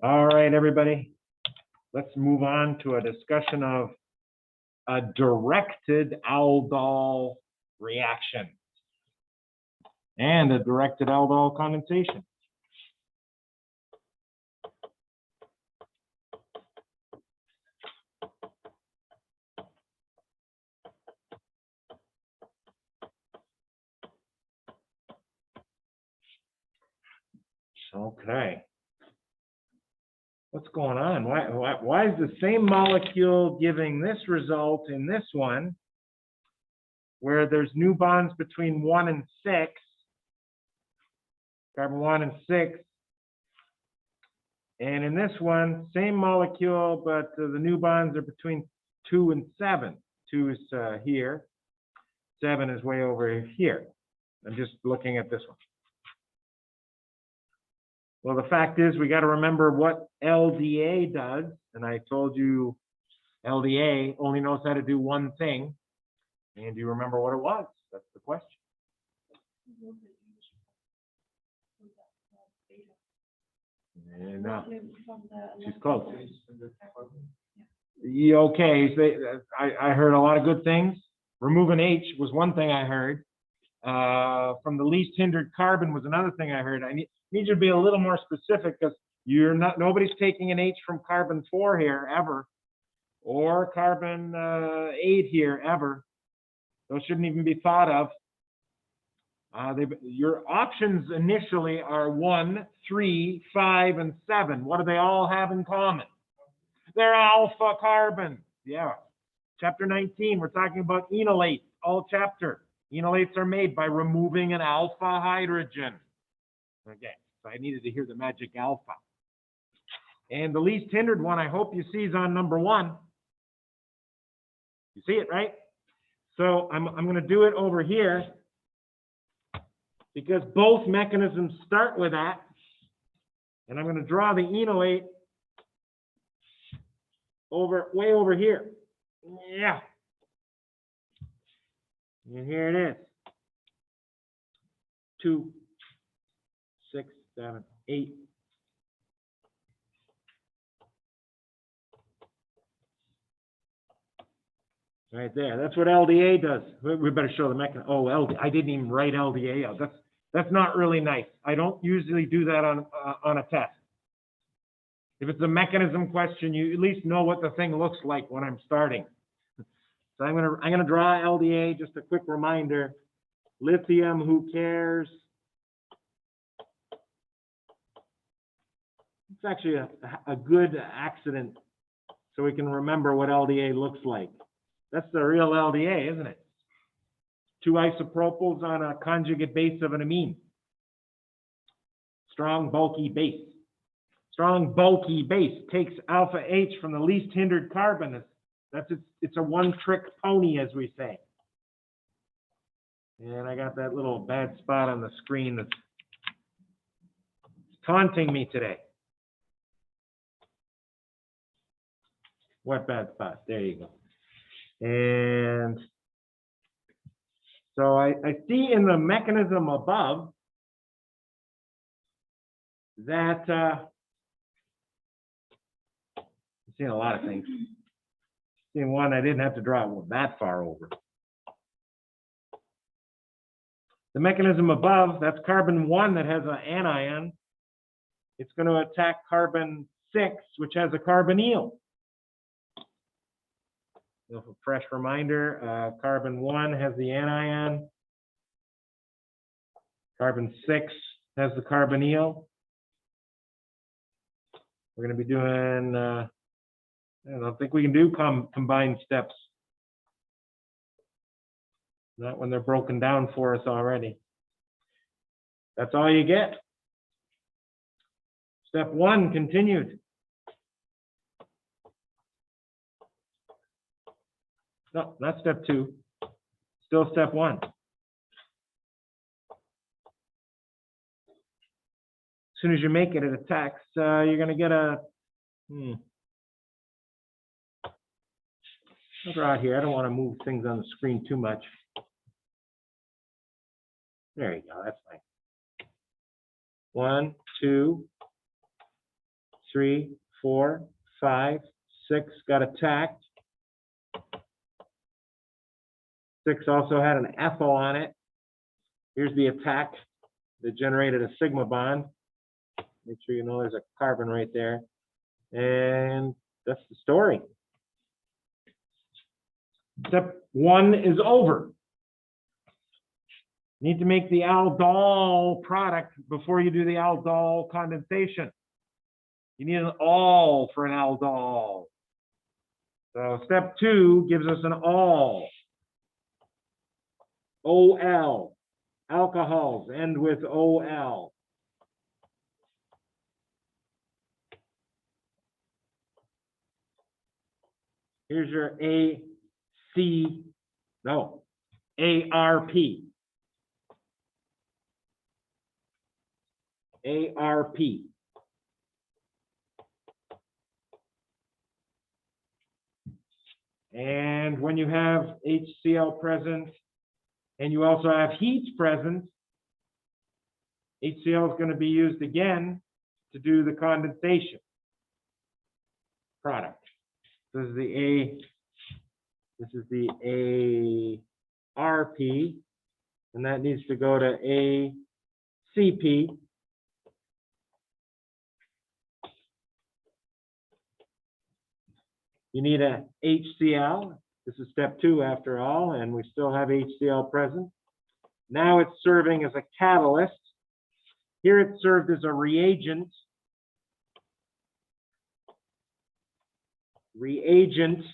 All right, everybody. Let's move on to a discussion of a directed Aldol reaction and a directed Aldol condensation. Okay. What's going on? Why is the same molecule giving this result in this one, where there's new bonds between 1 and 6, carbon 1 and 6, and in this one, same molecule, but the new bonds are between 2 and 7. 2 is here, 7 is way over here. I'm just looking at this one. Well, the fact is, we got to remember what LDA does, and I told you LDA only knows how to do one thing. And do you remember what it was? That's the question. And she's close. Yeah, okay, I heard a lot of good things. Remove an H was one thing I heard. From the least hindered carbon was another thing I heard. I need you to be a little more specific, because nobody's taking an H from carbon 4 here ever, or carbon 8 here ever. Those shouldn't even be thought of. Your options initially are 1, 3, 5, and 7. What do they all have in common? They're alpha carbons. Yeah. Chapter 19, we're talking about enolates, all chapter. Enolates are made by removing an alpha hydrogen. Okay, so I needed to hear the magic alpha. And the least hindered one, I hope you see, is on number 1. You see it, right? So I'm going to do it over here, because both mechanisms start with that. And I'm going to draw the enolate way over here. Yeah. And here it is. 2, 6, 7, 8. Right there. That's what LDA does. We better show the mechanism. Oh, I didn't even write LDA out. That's not really nice. I don't usually do that on a test. If it's a mechanism question, you at least know what the thing looks like when I'm starting. So I'm gonna draw LDA. Just a quick reminder. Lithium, who cares? It's actually a good accident, so we can remember what LDA looks like. That's the real LDA, isn't it? 2 isopropyls on a conjugate base of an amine. Strong, bulky base. Strong, bulky base takes alpha H from the least hindered carbon. It's a one-trick pony, as we say. And I got that little bad spot on the screen that's taunting me today. What bad spot? There you go. And so I see in the mechanism above that I'm seeing a lot of things. Seeing one, I didn't have to draw it that far over. The mechanism above, that's carbon 1 that has an anion. It's going to attack carbon 6, which has a carbonyl. A fresh reminder, carbon 1 has the anion. Carbon 6 has the carbonyl. We're going to be doing, I don't think we can do combined steps. Not when they're broken down for us already. That's all you get. Step 1 continued. No, not step 2. Still step 1. As soon as you make it, it attacks. You're going to get a. I'll draw it here. I don't want to move things on the screen too much. There you go. That's fine. 1, 2, 3, 4, 5, 6 got attacked. 6 also had an ethyl on it. Here's the attack that generated a sigma bond. Make sure you know there's a carbon right there. And that's the story. Step 1 is over. You need to make the aldol product before you do the aldol condensation. You need an all for an aldol. So step 2 gives us an all. OL. Alcohols end with OL. Here's your ARP. ARP. And when you have HCl present, and you also have heat present, HCl is going to be used again to do the condensation product. This is the ARP, and that needs to go to ACP. You need a HCl. This is step 2 after all, and we still have HCl present. Now it's serving as a catalyst. Here it's served as a reagent. Reagent,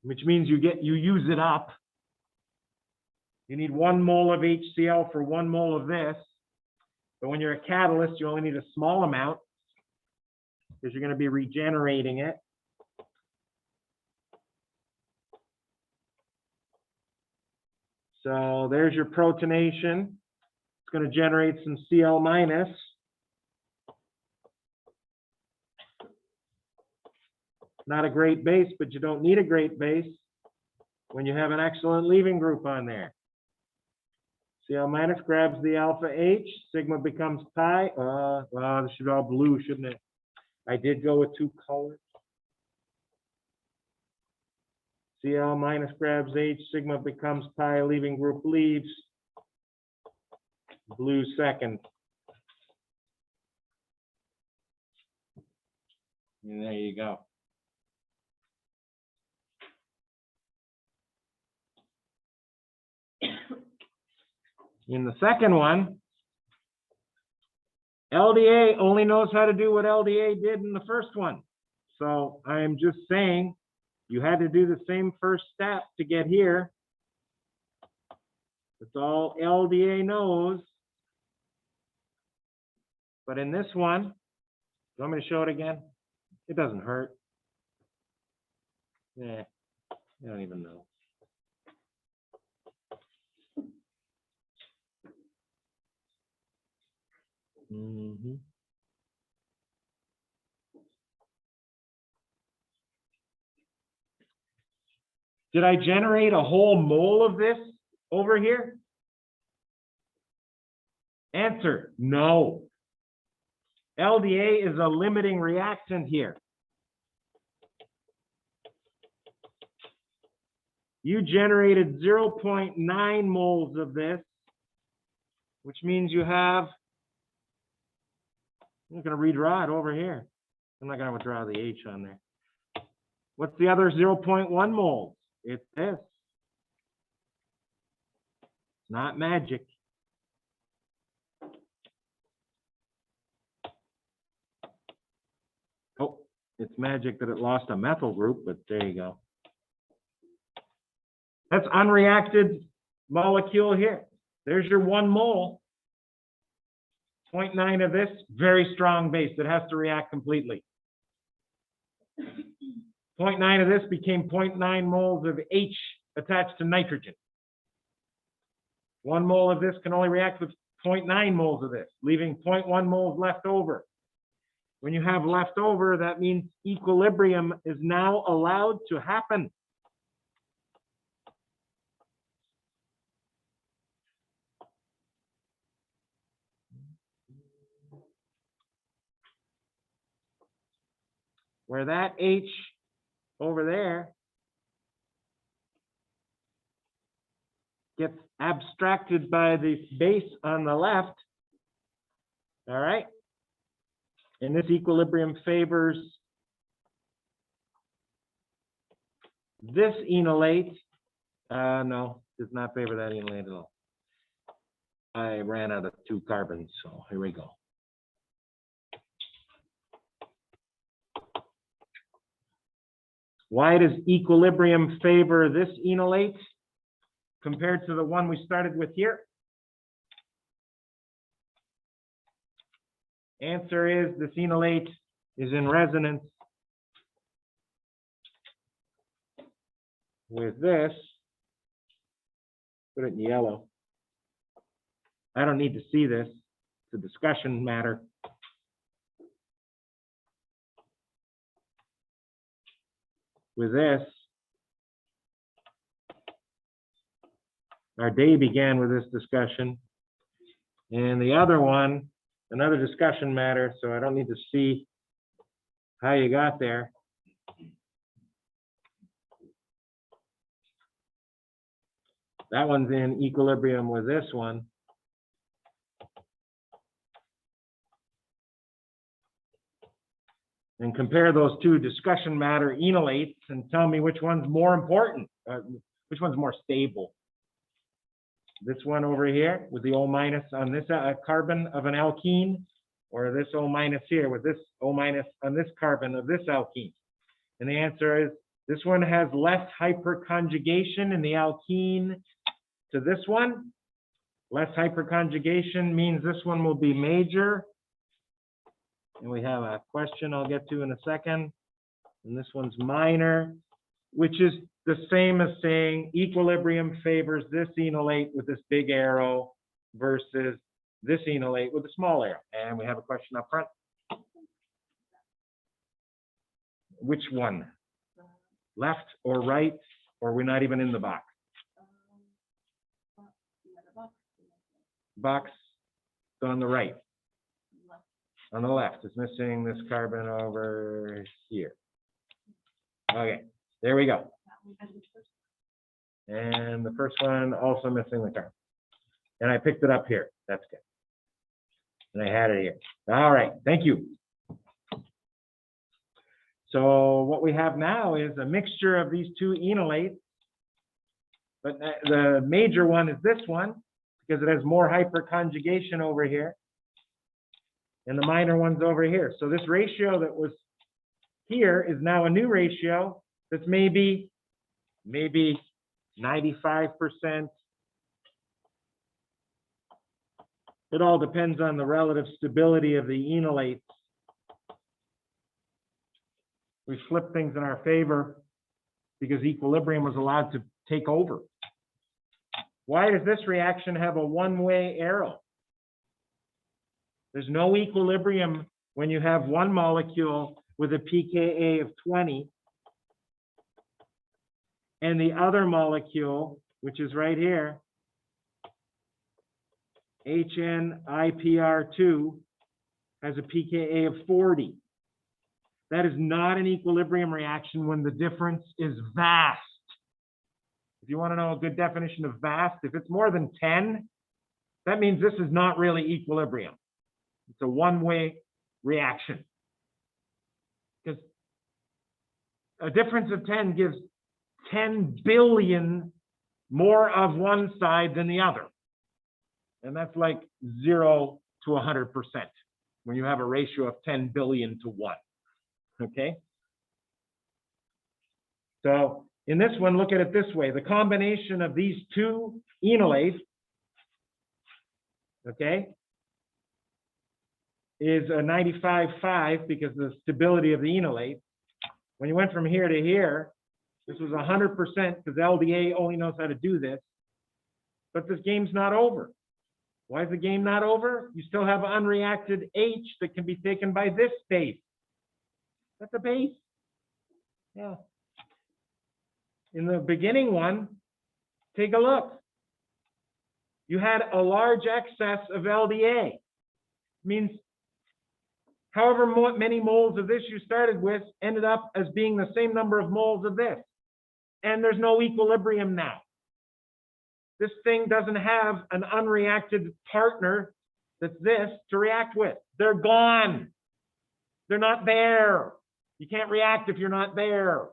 which means you use it up. You need 1 mole of HCl for 1 mole of this. But when you're a catalyst, you only need a small amount because you're going to be regenerating it. So there's your protonation. It's going to generate some Cl minus. Not a great base, but you don't need a great base when you have an excellent leaving group on there. Cl minus grabs the alpha H, sigma becomes pi. Well, this should be all blue, shouldn't it? I did go with 2 colors. Cl minus grabs H, sigma becomes pi, leaving group leaves. Blue second. And there you go. In the second one, LDA only knows how to do what LDA did in the first one. So I'm just saying you had to do the same first step to get here. That's all LDA knows. But in this one, you want me to show it again? It doesn't hurt. Yeah, I don't even know. Did I generate a whole mole of this over here? Answer, no. LDA is a limiting reactant here. You generated 0.9 moles of this, which means you have, I'm going to redraw it over here. I'm not going to draw the H on there. What's the other 0.1 moles? It's this. It's not magic. Oh, it's magic that it lost a methyl group, but there you go. That's unreacted molecule here. There's your 1 mole. 0.9 of this, very strong base that has to react completely. 0.9 of this became 0.9 moles of H attached to nitrogen. 1 mole of this can only react with 0.9 moles of this, leaving 0.1 moles left over. When you have left over, that means equilibrium is now allowed to happen. where that H over there gets abstracted by the base on the left. All right. And this equilibrium favors this enolate. No, does not favor that enolate at all. I ran out of 2 carbons, so here we go. Why does equilibrium favor this enolate compared to the one we started with here? Answer is this enolate is in resonance with this. Put it in yellow. I don't need to see this. It's a discussion matter. With this, our day began with this discussion. And the other one, another discussion matter, so I don't need to see how you got there. That one's in equilibrium with this one. And compare those 2 discussion matter enolates and tell me which one's more important, which one's more stable. This one over here with the O- on this carbon of an alkene, or this O- here with this O- on this carbon of this alkene. And the answer is this one has less hyperconjugation in the alkene to this one. Less hyperconjugation means this one will be major. And we have a question I'll get to in a second. And this one's minor, which is the same as saying equilibrium favors this enolate with this big arrow versus this enolate with a small arrow. And we have a question up front. Which one? Left or right? Or we're not even in the box? Box on the right. On the left, it's missing this carbon over here. Okay, there we go. And the first one also missing the carbon. And I picked it up here. That's good. And I had it here. All right, thank you. So what we have now is a mixture of these 2 enolates. But the major one is this one because it has more hyperconjugation over here. And the minor one's over here. So this ratio that was here is now a new ratio that's maybe 95%. It all depends on the relative stability of the enolates. We flipped things in our favor because equilibrium was allowed to take over. Why does this reaction have a one-way arrow? There's no equilibrium when you have one molecule with a pKa of 20 and the other molecule, which is right here, HNIPR2, has a pKa of 40. That is not an equilibrium reaction when the difference is vast. If you want to know a good definition of vast, if it's more than 10, that means this is not really equilibrium. It's a one-way reaction. Because a difference of 10 gives 10 billion more of one side than the other. And that's like 0 to 100% when you have a ratio of 10 billion to 1. Okay? So in this one, look at it this way. The combination of these 2 enolates, okay, is a 95.5 because of the stability of the enolate. When you went from here to here, this was 100% because LDA only knows how to do this. But this game's not over. Why is the game not over? You still have unreacted H that can be taken by this base. That's a base. Yeah. In the beginning one, take a look. You had a large excess of LDA. Means However many moles of this you started with ended up as being the same number of moles of this. And there's no equilibrium now. This thing doesn't have an unreacted partner that's this to react with. They're gone. They're not there. You can't react if you're not there.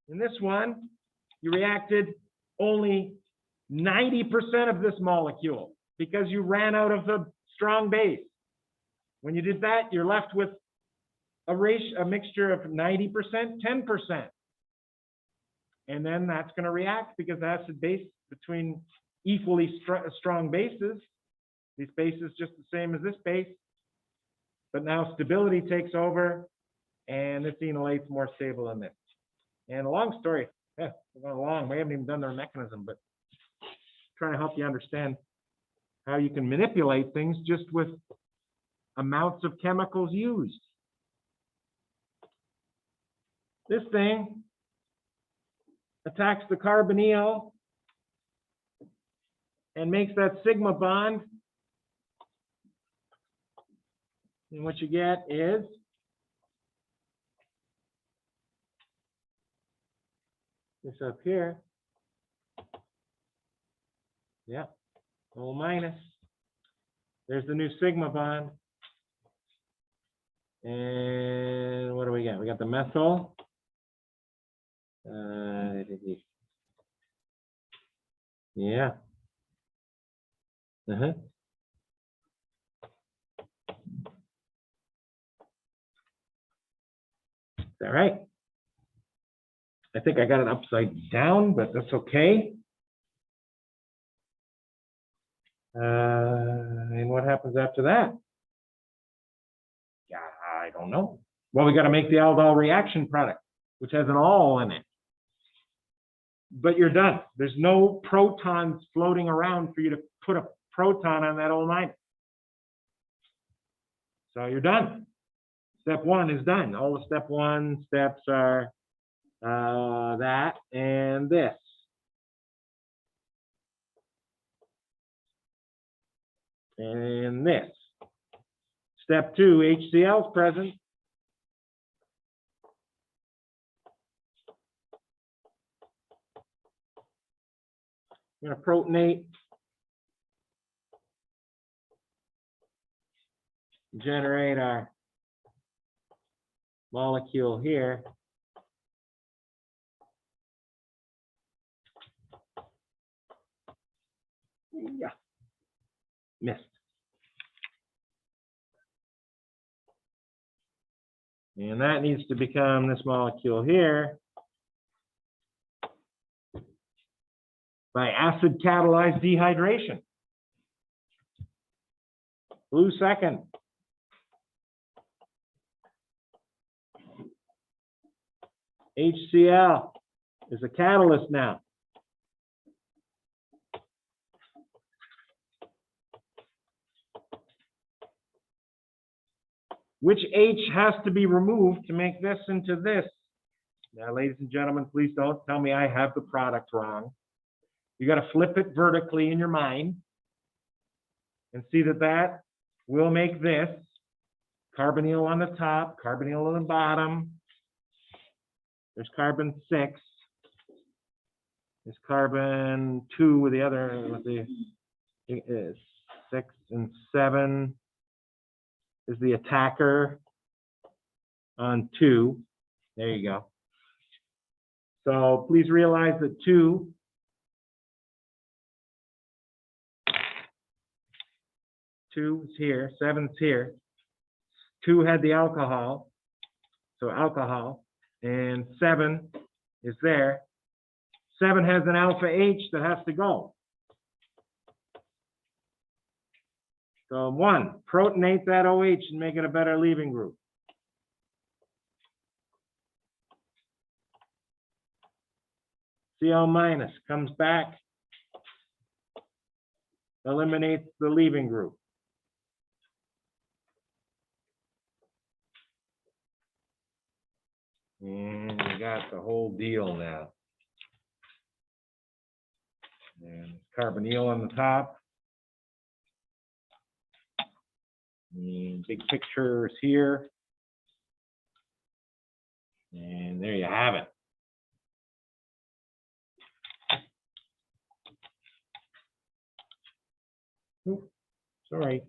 In this one, you reacted only 90% of this molecule because you ran out of the strong base. When you did that, you're left with a mixture of 90%, 10%. And then that's going to react because acid base between equally strong bases. These bases just the same as this base. But now stability takes over, and this enolate's more stable than this. And a long story, we're going along. We haven't even done their mechanism, but trying to help you understand how you can manipulate things just with amounts of chemicals used. This thing attacks the carbonyl and makes that sigma bond. And what you get is this up here. Yeah, O minus. There's the new sigma bond. And what do we got? We got the methyl. Yeah. Is that right? I think I got it upside down, but that's okay. And what happens after that? Yeah, I don't know. Well, we got to make the aldol reaction product, which has an all in it. But you're done. There's no protons floating around for you to put a proton on that O minus. So you're done. Step one is done. All the step one steps are that and this. And this. Step two, HCl is present. I'm going to protonate. Generate our molecule here. Yeah, missed. And that needs to become this molecule here by acid catalyzed dehydration. Blue second. HCl is a catalyst now. Which H has to be removed to make this into this? Now, ladies and gentlemen, please don't tell me I have the product wrong. You got to flip it vertically in your mind and see that that will make this carbonyl on the top, carbonyl on the bottom. There's carbon 6. There's carbon 2 with the other, with the 6 and 7 is the attacker on 2. There you go. So please realize that 2 is here, 7's here. 2 had the alcohol, so alcohol, and 7 is there. 7 has an alpha H that has to go. So 1, protonate that OH and make it a better leaving group. Cl minus comes back, eliminates the leaving group. And we got the whole deal now. And carbonyl on the top. And big pictures here. And there you have it. Oops, sorry.